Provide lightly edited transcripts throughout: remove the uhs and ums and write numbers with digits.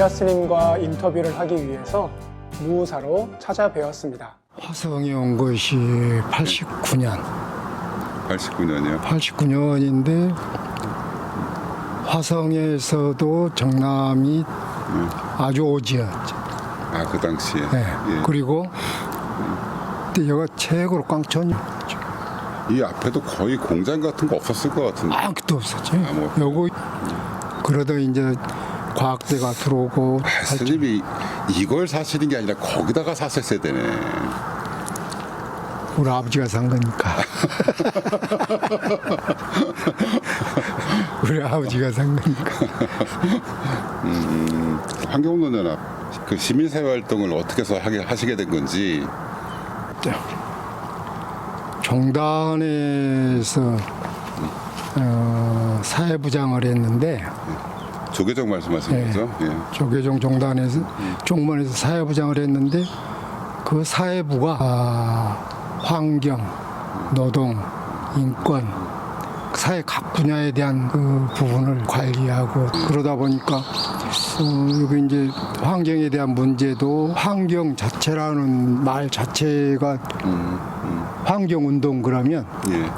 이라스님과 인터뷰를 하기 위해서 무사로 찾아뵈었습니다. 화성에 온 것이 89년. 89년이요? 89년인데 화성에서도 정남이 아주 오지였죠. 아, 그 당시에. 네. 예. 그리고 그때 여가 최고로 꽝천이었죠. 이 앞에도 거의 공장 같은 거 없었을 것 같은데. 아무것도 없었죠. 뭐. 요거 그러다 이제 과학대가 들어오고 스님이 이걸 사시는 게 아니라 거기다가 샀었어야 되네. 우리 아버지가 산 거니까. 우리 아버지가 산 거니까. 환경운동연합 그 시민사회 활동을 어떻게 해서 하시게 된 건지. 종단에서 사회부장을 했는데 조계종 말씀하시는 거죠? 예. 조계종 종단에서 종문에서 사회부장을 했는데 그 사회부가 환경, 노동, 인권, 사회 각 분야에 대한 그 부분을 관리하고 그러다 보니까 여기 이제 환경에 대한 문제도 환경 자체라는 말 자체가 환경운동 그러면 예.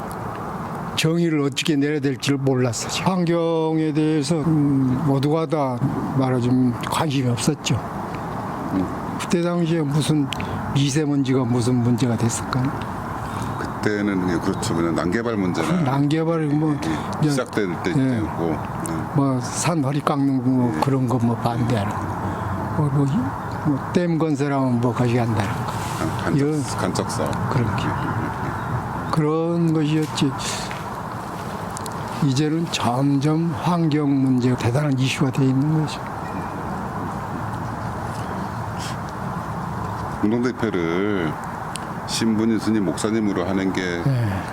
정의를 어떻게 내려야 될지를 몰랐어요. 환경에 대해서 모두가 다 말하자면 관심이 없었죠. 그때 당시에 무슨 미세먼지가 무슨 문제가 됐을까요? 그때는 그렇죠. 그냥 난개발 문제나 난개발이 뭐 시작될 때였고. 뭐 산허리 깎는 거 그런 거 뭐 반대하는 댐 건설하면 뭐 거기 한다는 거 이런 간척 사업. 그렇게 그런 것이었지. 이제는 점점 환경 문제가 대단한 이슈가 돼 있는 거죠. 공동대표를 신부님, 스님, 목사님으로 하는 게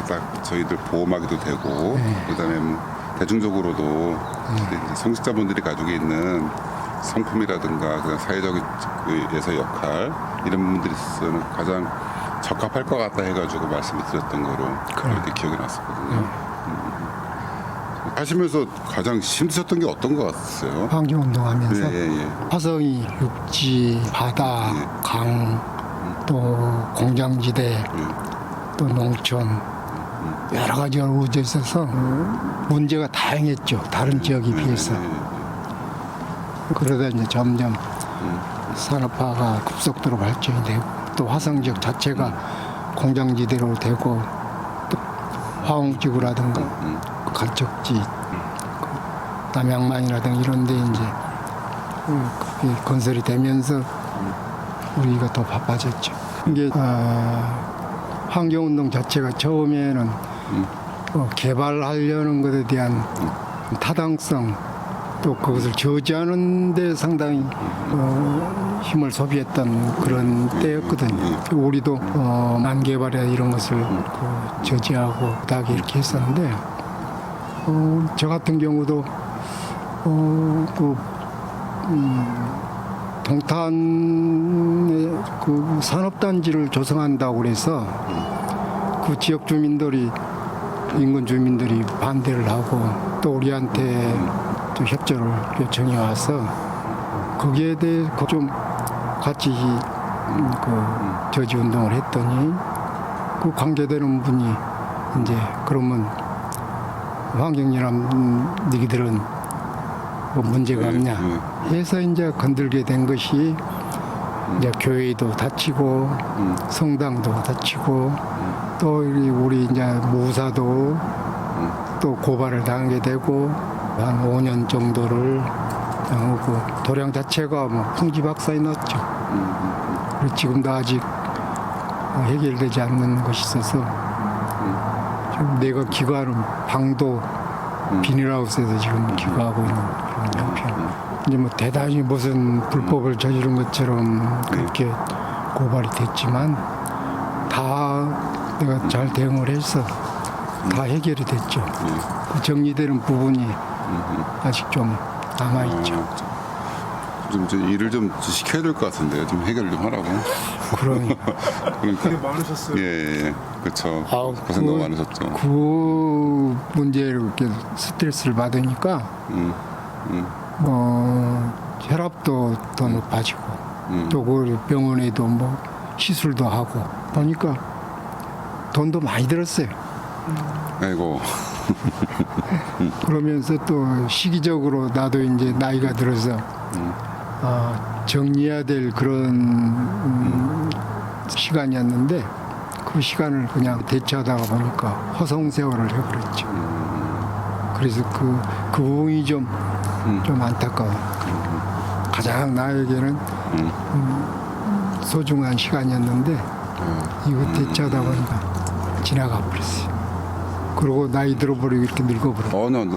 딱 저희들 보호막이도 되고 그다음에 대중적으로도 이제 성직자분들이 가지고 있는 성품이라든가 그냥 사회적에서 역할 이런 부분들이 있어서는 가장 적합할 것 같다 해가지고 말씀을 드렸던 거로 그렇게 기억이 났었거든요. 하시면서 가장 힘드셨던 게 어떤 것 같으세요? 환경운동하면서 예. 화성이 육지, 바다, 강, 또 공장지대, 또 농촌 여러 가지가 우져 있어서 문제가 다양했죠. 다른 지역에 비해서. 그러다 이제 점점 산업화가 급속도로 발전이 되고 또 화성 지역 자체가 공장지대로 되고 또 화홍지구라든가 간척지, 남양만이라든가 이런 데 이제 그게 건설이 되면서 우리가 더 바빠졌죠. 이게 환경운동 자체가 처음에는 개발하려는 것에 대한 타당성 또 그것을 저지하는 데 상당히 힘을 소비했던 그런 때였거든요. 우리도 만개발이나 이런 것을 저지하고 부탁이 이렇게 했었는데 저 같은 경우도 동탄에 그 산업단지를 조성한다고 그래서 그 지역 주민들이 인근 주민들이 반대를 하고 또 우리한테 또 협조를 요청이 와서 거기에 대해 좀 같이 저지 운동을 했더니 그 관계되는 분이 이제 그러면 환경연합 너희들은 뭐 문제가 없냐 해서 이제 건들게 된 것이 이제 교회도 다치고 성당도 다치고 또 우리 이제 무사도 또 고발을 당하게 되고 한 5년 정도를 당하고 도량 자체가 뭐 풍지박산이 났죠. 그리고 지금도 아직 해결되지 않는 것이 있어서 지금 내가 기거하는 방도 비닐하우스에서 지금 기거하고 있는 그런 형편. 이제 뭐 대단히 무슨 불법을 저지른 것처럼 그렇게 고발이 됐지만 다 내가 잘 대응을 해서 다 해결이 됐죠. 그 정리되는 부분이 아직 좀 남아있죠. 좀 일을 좀 시켜야 될 것 같은데요. 좀 해결을 좀 하라고. 그러니까 많으셨어요. 예. 그렇죠. 고생 너무 많으셨죠. 그 문제로 이렇게 스트레스를 받으니까 뭐 혈압도 더 높아지고 또 그 병원에도 뭐 시술도 하고 보니까 돈도 많이 들었어요. 아이고. 그러면서 또 시기적으로 나도 이제 나이가 들어서 정리해야 될 그런 시간이었는데 그 시간을 그냥 대처하다가 보니까 허송세월을 해버렸죠. 그래서 그 부분이 좀 안타까워요. 가장 나에게는 소중한 시간이었는데 이거 대처하다 보니까 지나가 버렸어요. 그리고 나이 들어버리고 이렇게 늙어버려.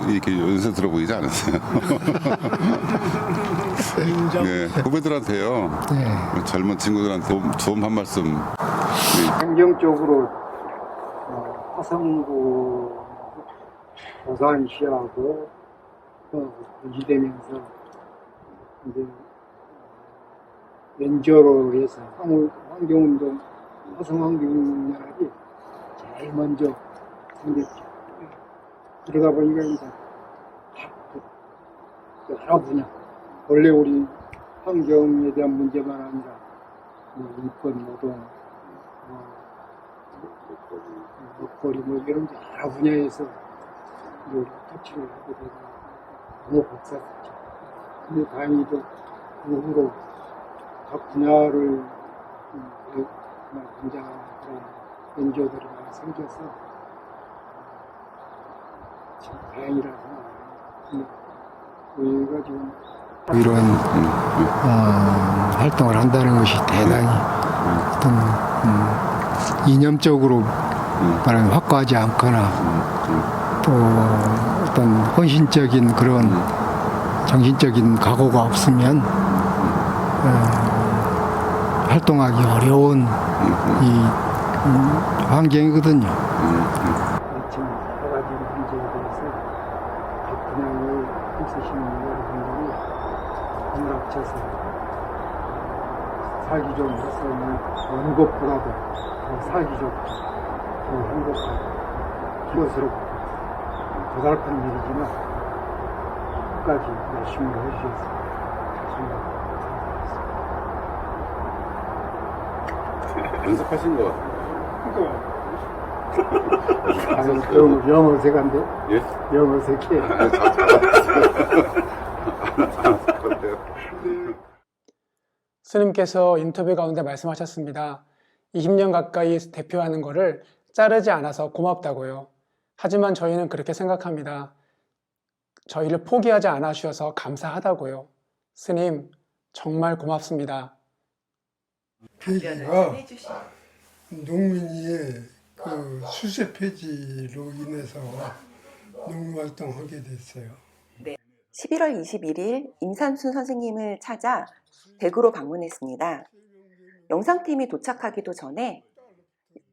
이렇게 연세 들어 보이지 않으세요? 네, 후배들한테요. 네. 젊은 친구들한테 도움 한 말씀. 행정적으로 화성구 부산시하고 유지되면서 이제 렌저로 해서 환경운동, 화성환경연합이 제일 먼저 생겼죠. 그러다 보니까 이제 여러 분야, 원래 우리 환경에 대한 문제만 아니라 인권, 노동, 먹거리 이런 여러 분야에서 우리 터치를 하게 되고 너무 복잡했죠. 근데 다행히도 그 후로 각 분야를 굉장한 그런 연구들이 많이 생겨서 참 다행이라고 생각합니다. 우리가 지금 이런 활동을 한다는 것이 대단히 어떤 이념적으로 말하면 확고하지 않거나 또 어떤 헌신적인 그런 정신적인 각오가 없으면 활동하기 어려운 이 환경이거든요. 지금 여러 가지 문제에 대해서 각 분야에 있으시는 여러분들이 힘을 합쳐서 살기 좀 했으면 어느 것보다도 더 살기 좋고 더 행복하고 기호스럽고 고달픈 일이지만 끝까지 열심히 해주셔서 정말 연습하신 것 같아요. 영 어색한데? 예? 영 어색해. 스님께서 인터뷰 가운데 말씀하셨습니다. 20년 가까이 대표하는 거를 자르지 않아서 고맙다고요. 하지만 저희는 그렇게 생각합니다. 저희를 포기하지 않아 주셔서 감사하다고요. 스님, 정말 고맙습니다. 계기가 농민이 그 수세 폐지로 인해서 농민활동하게 됐어요. 11월 21일 임산순 선생님을 찾아 대구로 방문했습니다. 영상팀이 도착하기도 전에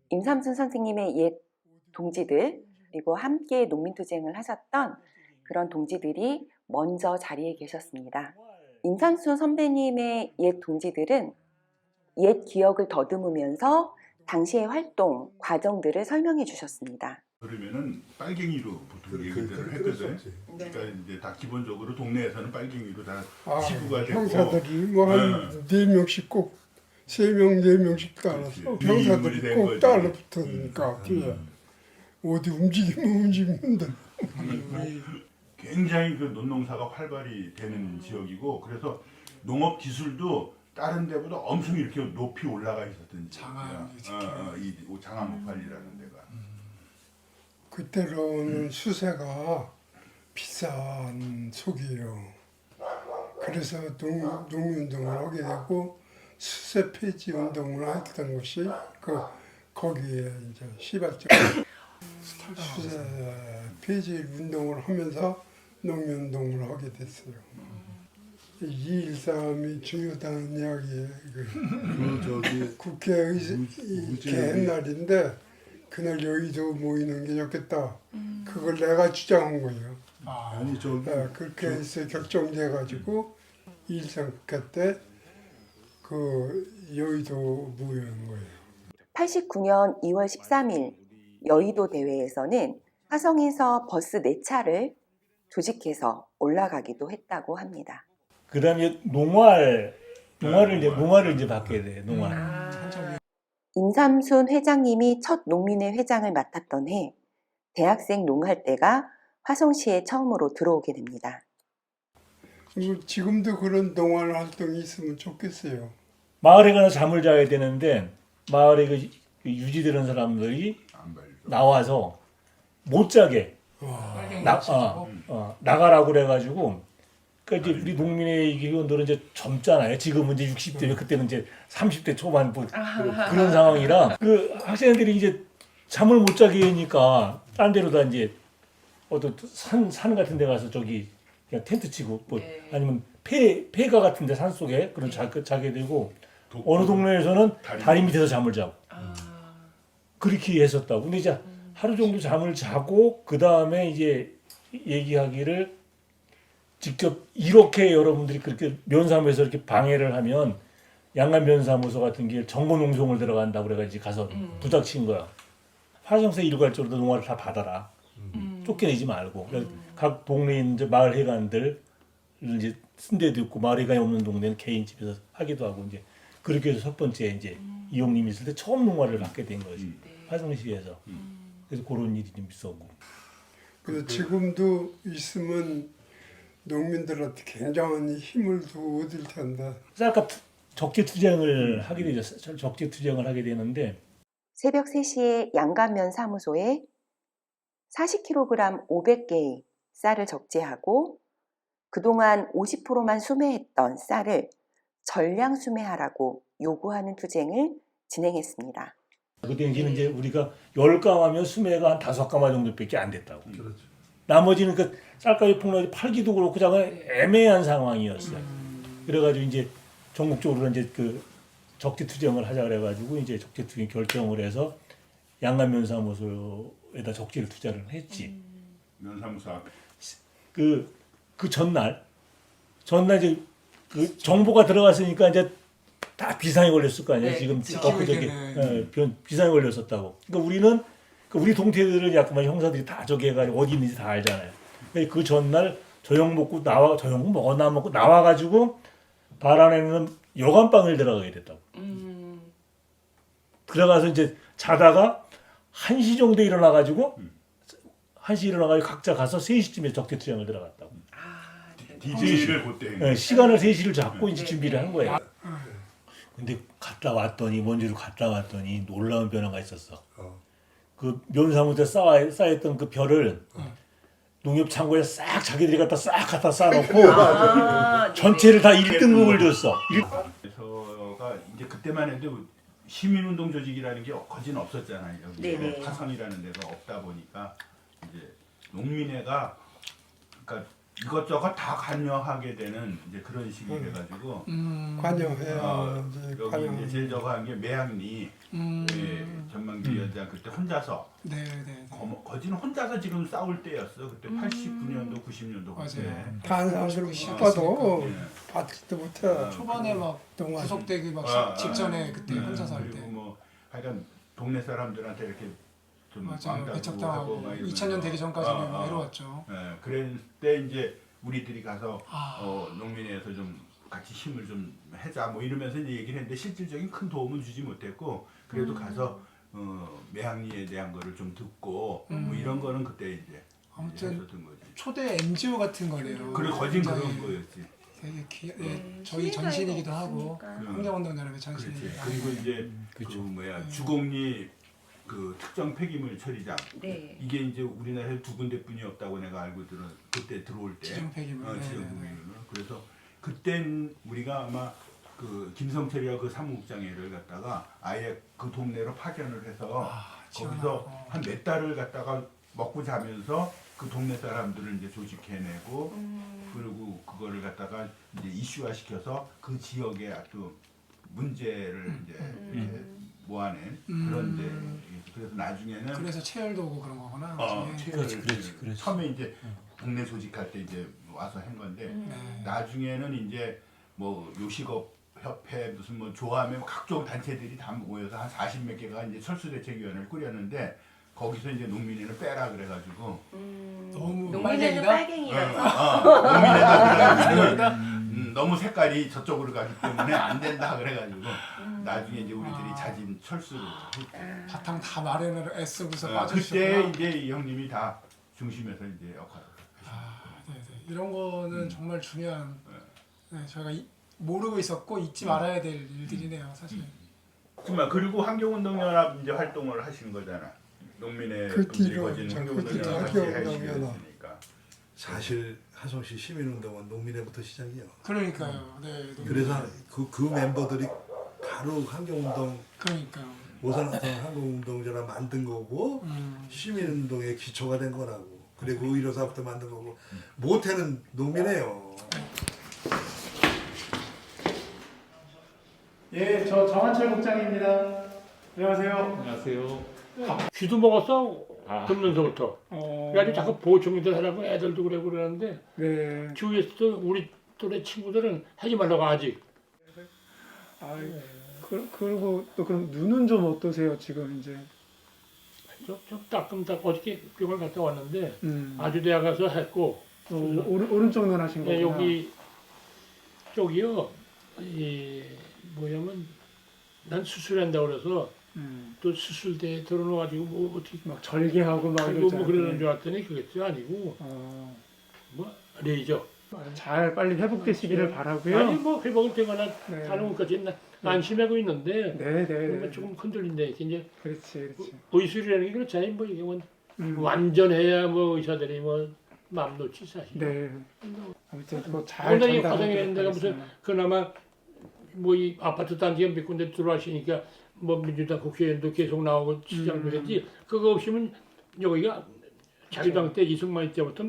임삼순 선생님의 옛 동지들 그리고 함께 농민투쟁을 하셨던 그런 동지들이 먼저 자리에 계셨습니다. 임삼순 선배님의 옛 동지들은 옛 기억을 더듬으면서 당시의 활동 과정들을 설명해 주셨습니다. 그러면은 빨갱이로 보통 얘기를 했거든. 그러니까 이제 다 기본적으로 동네에서는 빨갱이로 다 지구가 됐고 형사들이 뭐 한 4명씩 꼭 3명, 4명씩 따라서 형사들이 꼭 달라붙으니까 어디 움직이면 움직이는데 굉장히 그 논농사가 활발히 되는 지역이고 그래서 농업 기술도 다른 데보다 엄청 이렇게 높이 올라가 있었던 지역이야. 이 장암오팔이라는 데가. 그때로는 수세가 비싼 속이에요. 그래서 농민운동을 하게 되고 수세 폐지 운동을 했던 것이 거기에 이제 시발적 수세 폐지 운동을 하면서 농민운동을 하게 됐어요. 2.13이 중요하다는 이야기에 국회 개헌날인데 그날 여의도 모이는 게 좋겠다. 그걸 내가 주장한 거예요. 아니 그렇게 해서 결정돼가지고 2.13 국회 때 그 여의도 모이는 거예요. 89년 2월 13일 여의도 대회에서는 화성에서 버스 4차를 조직해서 올라가기도 했다고 합니다. 그다음에 농활을 이제 받게 돼. 농활. 임삼순 회장님이 첫 농민회 회장을 맡았던 해 대학생 농할 때가 화성시에 처음으로 들어오게 됩니다. 지금도 그런 동아리 활동이 있으면 좋겠어요. 마을에 가서 잠을 자야 되는데 마을에 그 유지되는 사람들이 나와서 못 자게 나가라고 그래가지고 그러니까 이제 우리 농민의 기원들은 이제 젊잖아요. 지금은 이제 60대, 그때는 이제 30대 초반부 그런 상황이라 그 학생들이 이제 잠을 못 자게 하니까 딴 데로 다 이제 어떤 산 같은 데 가서 저기 그냥 텐트 치고 뭐 아니면 폐가 같은 데 산속에 그런 자게 되고 어느 동네에서는 다리 밑에서 잠을 자고 그렇게 했었다고. 근데 이제 하루 정도 잠을 자고 그 다음에 이제 얘기하기를 직접 이렇게 여러분들이 그렇게 면사무에서 이렇게 방해를 하면 양간 면사무소 같은 게 정보농성을 들어간다고 그래가지고 가서 부닥친 거야. 화성세 일괄적으로 농화를 다 받아라. 쫓겨내지 말고. 각 동네에 있는 이제 마을 회관들 이제 쓴 데도 있고 마을 회관이 없는 동네는 개인 집에서 하기도 하고 이제 그렇게 해서 첫 번째 이제 이용님이 있을 때 처음 농화를 받게 된 거지. 화성시에서. 그래서 그런 일이 좀 있었고. 그래서 지금도 있으면 농민들한테 굉장한 힘을 얻을 텐데. 쌀값 적재 투쟁을 하게 되죠. 적재 투쟁을 하게 되는데 새벽 3시에 양간면 사무소에 40kg 500개의 쌀을 적재하고 그동안 50%만 수매했던 쌀을 전량 수매하라고 요구하는 투쟁을 진행했습니다. 그 당시는 이제 우리가 10가마면 수매가 한 5가마 정도밖에 안 됐다고. 그렇죠. 나머지는 그 쌀가격 폭락이 팔기도 그렇고 잠깐 애매한 상황이었어요. 그래가지고 이제 전국적으로 이제 그 적재 투쟁을 하자 그래가지고 이제 적재 투쟁 결정을 해서 양간면사무소에다 적재를 투자를 했지. 면사무소 앞에. 그 전날 이제 그 정보가 들어갔으니까 이제 다 비상이 걸렸을 거 아니에요. 지금 엊그저께 비상이 걸렸었다고. 그러니까 우리는 우리 동태들은 약간 형사들이 다 저기 해가지고 어디 있는지 다 알잖아요. 그러니까 그 전날 저녁 먹고 나와가지고 발 안에는 여관방을 들어가게 됐다고. 들어가서 이제 자다가 1시 정도에 일어나가지고 1시 일어나가지고 각자 가서 3시쯤에 적재 투쟁을 들어갔다고. DJ를 그때 시간을 3시를 잡고 이제 준비를 한 거예요. 근데 원주로 갔다 왔더니 놀라운 변화가 있었어. 그 면사무소에 쌓였던 그 벼를 농협 창고에 싹 자기들이 갖다 쌓아놓고 전체를 다 1등급을 줬어. 그래서가 이제 그때만 해도 시민운동 조직이라는 게 거진 없었잖아요. 여기 화성이라는 데가 없다 보니까 이제 농민회가 그러니까 이것저것 다 관여하게 되는 이제 그런 식이 돼가지고 관여해요. 여기 이제 제일 저거 한 게 매학리 전망기 위원장 그때 혼자서 거진 혼자서 지금 싸울 때였어. 그때 89년도 90년도 그때. 다른 사람들 못 봐도 봤을 때부터 초반에 막 구속되기 막 직전에 그때 혼자서 할 때. 그리고 뭐 하여간 동네 사람들한테 이렇게 좀 맞아요. 배척당하고 2000년 되기 전까지는 외로웠죠. 그럴 때 이제 우리들이 가서 농민회에서 좀 같이 힘을 좀 해자 뭐 이러면서 이제 얘기를 했는데 실질적인 큰 도움은 주지 못했고 그래도 가서 매학리에 대한 거를 좀 듣고 뭐 이런 거는 그때 이제 아무튼 했었던 거지. 초대 NGO 같은 거네요. 그래 거진 그런 거였지. 되게 저희 전신이기도 하고 환경운동연합의 전신이기도 하고. 그리고 이제 주곡리 그 특정 폐기물 처리장 이게 이제 우리나라에 2군데뿐이었다고 내가 알고 그때 들어올 때 지정 폐기물. 지정 폐기물. 그래서 그땐 우리가 아마 그 김성철이가 그 사무국장회를 갖다가 아예 그 동네로 파견을 해서 거기서 한 몇 달을 갖다가 먹고 자면서 그 동네 사람들을 이제 조직해내고 그리고 그거를 갖다가 이제 이슈화 시켜서 그 지역의 아주 문제를 이제 이렇게 모아낸 그런 데 그래서 나중에는 그래서 체열도 오고 그런 거구나. 그렇지. 처음에 이제 동네 조직할 때 이제 와서 한 건데 나중에는 이제 뭐 요식업 협회 무슨 뭐 조합에 각종 단체들이 다 모여서 한 40몇 개가 이제 철수대책위원회를 꾸렸는데 거기서 이제 농민회는 빼라 그래가지고 너무 농민회는 빨갱이다? 빨갱이라서 농민회는 너무 색깔이 저쪽으로 가기 때문에 안 된다 그래가지고 나중에 이제 우리들이 자진 철수를 했고. 바탕 다 마련을 애쓰고서 그때 빠져주셨구나. 이제 이 형님이 다 중심에서 이제 역할을 하시는 네네. 이런 거는 정말 중요한, 네, 저희가 모르고 있었고 잊지 말아야 될 일들이네요, 사실. 정말. 그리고 환경운동연합 이제 활동을 하신 거잖아. 농민의 그 분들이 뒤로 거진 저 환경운동연합 같이 환경운동연합. 하시니까. 사실 하성시 시민운동은 농민회부터 시작이요. 그러니까요. 네. 그래서 그 멤버들이 바로 환경운동 그러니까요. 오산화탄 환경운동제라 만든 거고 시민운동의 기초가 된 거라고. 그리고 의료사부터 만든 거고 못해는 농민회요. 예, 저 정한철 국장입니다. 안녕하세요. 안녕하세요. 쥐도 먹었어. 금년서부터. 그래가지고 자꾸 보충들 하라고 애들도 그러고 그러는데 네. 주위에서도 우리 또래 친구들은 하지 말라고 아직. 그리고 또 그럼 눈은 좀 어떠세요, 지금 이제? 좀 따끔따끔 어저께 병원 갔다 왔는데 음. 아주대학 가서 했고 오른쪽 눈 하신 네, 거구나. 여기 쪽이요. 이 뭐냐면 난 수술한다고 그래서 또 수술대에 들어놓아가지고 뭐 어떻게 막 절개하고 막 하고 이러잖아요. 뭐 그러는 줄 알았더니 그게 아니고 뭐 레이저. 잘 빨리 회복되시기를 바라고요. 아니 뭐 회복이 되거나 네. 다른 것까지 안심하고 있는데 네, 네, 그러면 네. 조금 흔들린다. 이제 그렇지. 의술이라는 게 그렇잖아요. 뭐 이게 뭐 음. 완전해야 뭐 의사들이 뭐 마음 놓지 사실. 네. 아무튼 뭐잘 근데 이 화성이라는 데가 무슨 그나마 뭐 이 아파트 단지가 몇 군데 들어와시니까 뭐 민주당 국회의원도 계속 나오고 시장도 했지. 그거 없이면 여기가 자유당 때 이승만 때부터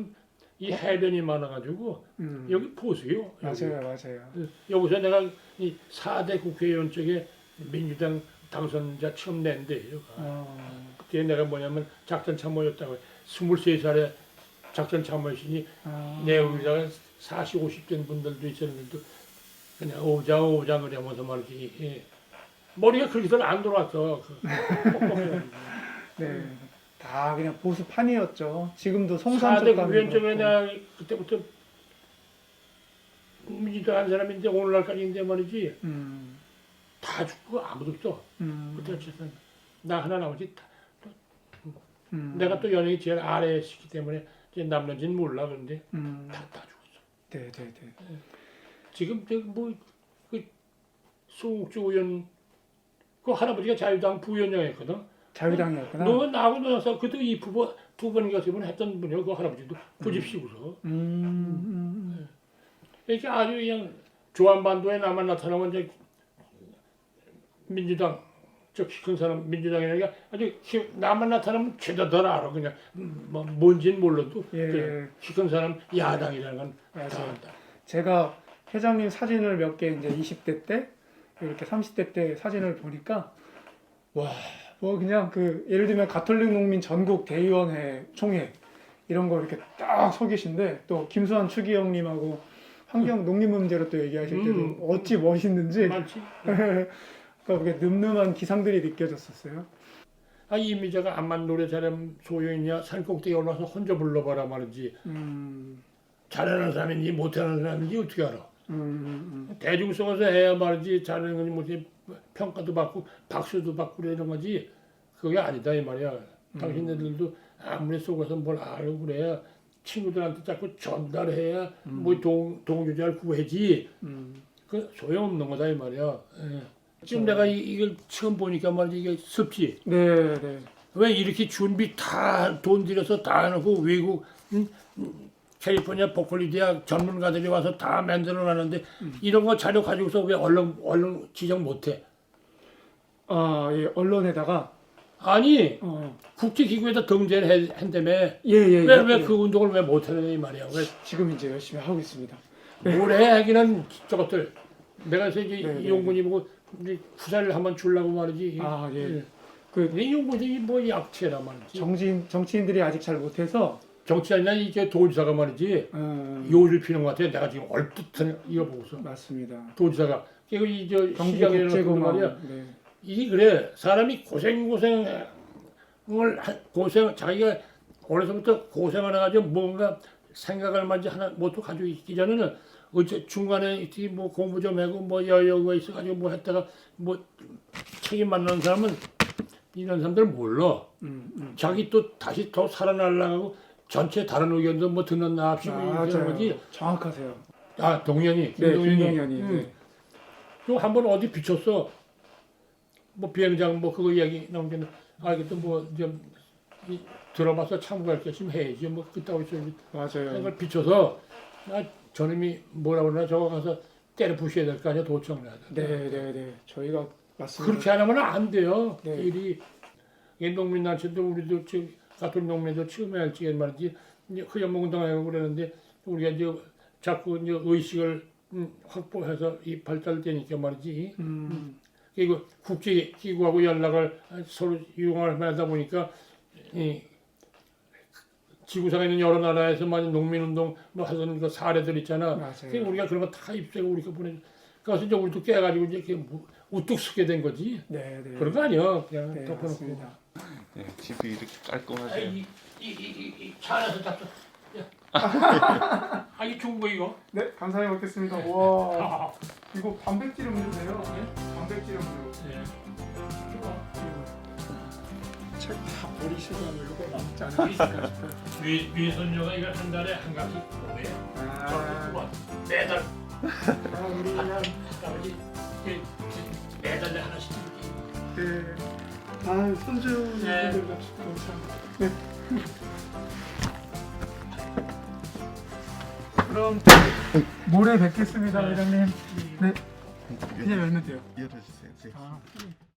이 해변이 많아가지고 여기 보수요. 여기. 맞아요. 여기서 내가 이 4대 국회의원 쪽에 민주당 당선자 처음 낸 데예요. 그때 내가 뭐냐면 작전 참모였다고 23살에 작전 참모였으니 내 여기다가 40, 50 된 분들도 있었는데 그냥 오장 그러면서 말이지. 예. 머리가 그렇게들 안 돌아왔어. 네. 다 그냥 보수판이었죠. 지금도 4대 송산적감이 국회의원 쪽에 그렇고. 내가 그때부터 민주당 한 사람인데 오늘날까지인데 말이지 다 죽고 아무도 없어. 그때 어쨌든 나 하나 나머지 다, 내가 또 연예계 제일 아래에 있기 때문에 이제 남는지는 몰라. 그런데 다 죽었어. 네. 지금 저뭐그 송욱주 의원 그 할아버지가 자유당 부위원장이었거든. 자유당이었구나. 너 나하고 나서 그때 이 두 번인가 세 번 했던 분이요. 그 할아버지도 고집시고서. 이렇게 아주 그냥 조한반도에 나만 나타나면 이제 민주당 저 키 큰 사람 민주당이라니까 아주 나만 나타나면 죄다 덜 알아. 그냥 뭐 뭔지는 몰라도 예. 키 큰 사람 야당이라는 건 다 맞아요. 안다. 제가 회장님 사진을 몇 개 이제 20대 때 이렇게 30대 때 사진을 보니까 와, 뭐 그냥 그 예를 들면 가톨릭 농민 전국 대의원회 총회 이런 거 이렇게 딱 서 계신데 또 김수환 추기영님하고 환경 농림 문제로 또 얘기하실 때도 어찌 멋있는지 많지. 그러니까 그게 늠름한 기상들이 느껴졌었어요. 아 이미자가 암만 노래 잘하면 소용있냐 산꼭대기 올라서 혼자 불러봐라 말이지. 잘하는 사람인지 못하는 사람인지 어떻게 알아? 대중성에서 해야 말이지 잘하는 건지 못해 평가도 받고 박수도 받고 그러는 거지 그게 아니다 이 말이야. 당신네들도 아무리 속아서 뭘 알고 그래야 친구들한테 자꾸 전달해야 뭐 동조자를 구해지. 그 소용없는 거다 이 말이야. 예. 지금 내가 이걸 처음 보니까 말이지 이게 습지. 네. 왜 이렇게 준비 다 돈 들여서 다 해놓고 외국 캘리포니아 버클리 대학 전문가들이 와서 다 만들어놨는데 이런 거 자료 가지고서 왜 얼른 지적 못해? 아, 예, 언론에다가 아니 국제기구에다 등재를 한다며. 예. 왜 그 운동을 왜 못하느냐 이 말이야. 왜 지금 이제 열심히 하고 있습니다. 오래 하기는 저것들 내가 그래서 이제 네. 이용군이 보고 이제 후사를 한번 주려고 말이지. 아, 예. 근데 이용군이 뭐 약체라 말이지. 정치인들이 아직 잘 못해서 정치아니라 이제 도지사가 말이지 요를 피는 것 같아. 내가 지금 얼뜻 이거 보고서 맞습니다. 도지사가 이거 이저 시장에 놓고 경기국제공항 말이야. 네. 이게 그래 사람이 고생 자기가 어려서부터 고생을 해가지고 뭔가 생각을 만지 하나 못도 가지고 있기 전에는 어째 중간에 이렇게 뭐 공부 좀 하고 뭐 여유가 있어가지고 뭐 했다가 뭐 책임 만나는 사람은 이런 사람들 몰라. 자기 또 다시 더 살아나려고 전체 다른 의견도 뭐 듣는 납시 뭐 이런 거지. 정확하세요. 아 동현이, 네, 김동현이. 김동현이. 네. 또 한 번 어디 비쳤어. 뭐 비행장 뭐 그거 이야기 나온 게 알겠다 뭐좀 들어봐서 참고할 게 있으면 해야지 뭐 그따고 있어야지. 맞아요. 그걸 비춰서 저놈이 뭐라 그러나 저거 가서 때려 부셔야 될 거 아니야 도청을 하다. 네. 저희가 맞습니다. 그렇게 안 하면 안 돼요. 네. 일이 농민단체도 우리도 지금 같은 농민도 처음에 할지 말이지 이제 흐연목운동하고 그러는데 우리가 이제 자꾸 이제 의식을 확보해서 이 발달되니까 말이지. 그리고 국제기구하고 연락을 서로 이용을 하다 보니까 이 지구상에 있는 여러 나라에서 많은 농민운동 뭐 하던 그 사례들 있잖아. 맞아요. 그러니까 우리가 그런 거 다 입수하고 우리가 보내. 그래서 이제 우리도 깨가지고 이제 이렇게 우뚝 서게 된 거지. 네. 그런 거 아니야. 그냥 네, 덮어놓고. 맞습니다. 네, 집이 이렇게 깔끔하세요. 이차 안에서 잡숴. 아, 이 좋은 거 이거. 네, 감사히 먹겠습니다. 와, 이거 단백질 음료네요. 단백질 음료. 네. 책다 버리시고 이거 남지 않으실까 싶어요. 위선녀가 이걸 한 달에 한 갑씩 보내. 아, 매달 우리 그냥 아버지 매달 내 하나씩 줄게. 네. 아, 손주 네. 분들 같이 참. 네. 그럼 모레 뵙겠습니다, 회장님. 네. 그냥 열면 돼요. 열어주세요. 아.